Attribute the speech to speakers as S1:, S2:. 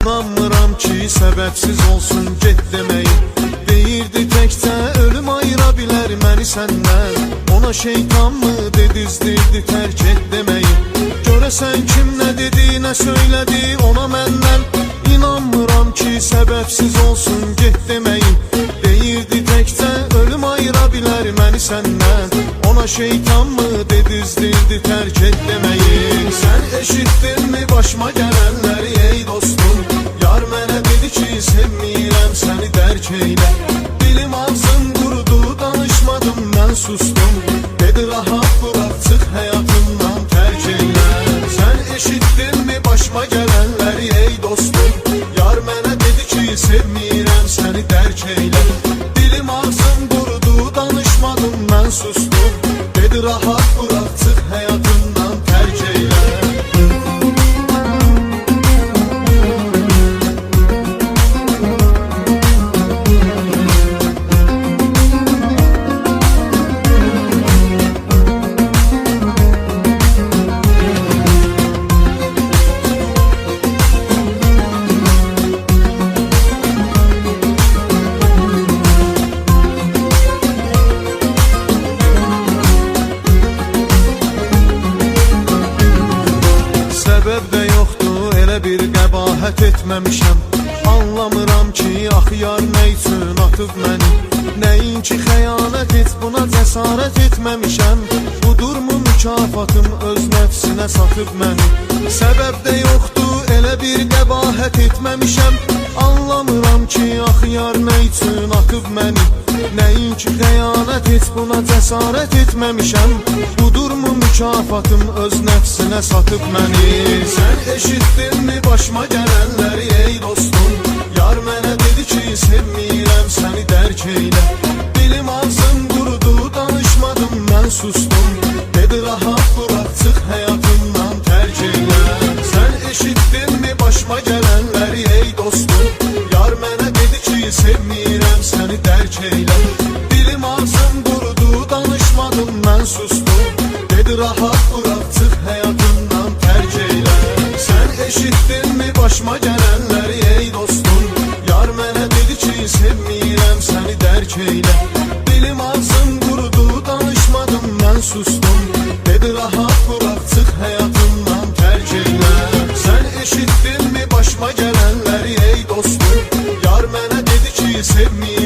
S1: İnanmıram ki səbəbsiz olsun get deməyi. Deyirdi təkcə ölüm ayıra bilər məni səndən. Ona şeytan mı dedizdirdi tərk et deməyi. Görəsən kim nə dedi, nə söylədi ona məndən. İnanmıram ki səbəbsiz olsun get deməyi. Deyirdi təkcə ölüm ayıra bilər məni səndən. Ona şeytan mı dedizdirdi tərk et deməyi. Sən eşitdinmi başıma gələnləri ey dostum? Yar mənə dedi ki sevmirəm səni dərk eylə. Dilim ağzım qurudu danışmadım mən sustum. Dedi rahat bırak çıx həyatımdan tərk eylə. Sən eşitdinmi başıma gələnləri ey dostum? Yar mənə dedi ki sevmirəm səni dərk eylə. Dilim ağzım qurudu danışmadım mən sustum. Dedi rahat bırak çıx həyatımdan tərk eylə. Səbəb də yoxdur, elə bir qəbahət etməmişəm. Anlamıram ki, axı yar nə üçün atıb məni. Nəinki xəyanət et, buna cəsarət etməmişəm. Budurmu mükafatım öz nəfsinə satıb məni. Səbəb də yoxdur, elə bir qəbahət etməmişəm. Anlamıram ki, axı yar nə üçün atıb məni. Nəinki xəyanət et, buna cəsarət etməmişəm. Budurmu mükafatım öz nəfsinə satıb məni. Sən eşitdinmi başıma gələnləri ey dostum? Yar mənə dedi ki sevmirəm səni dərk eylə. Dilim ağzım qurudu danışmadım mən sustum. Dedi rahat bırak çıx həyatımdan tərk eylə. Sən eşitdinmi başıma gələnləri ey dostum? Yar mənə dedi ki sevmirəm səni dərk eylə. Dilim ağzım qurudu danışmadım mən sustum. Dedi rahat bırak çıx həyatımdan tərk eylə. Sən eşitdinmi başıma gələnləri ey dostum? Yar mənə dedi ki sevmirəm səni dərk eylə. Dilim ağzım qurudu danışmadım mən sustum. Dedi rahat bırak çıx həyatımdan tərk eylə. Sən eşitdinmi başıma gələnləri ey dostum? Yar mənə dedi ki sevmirəm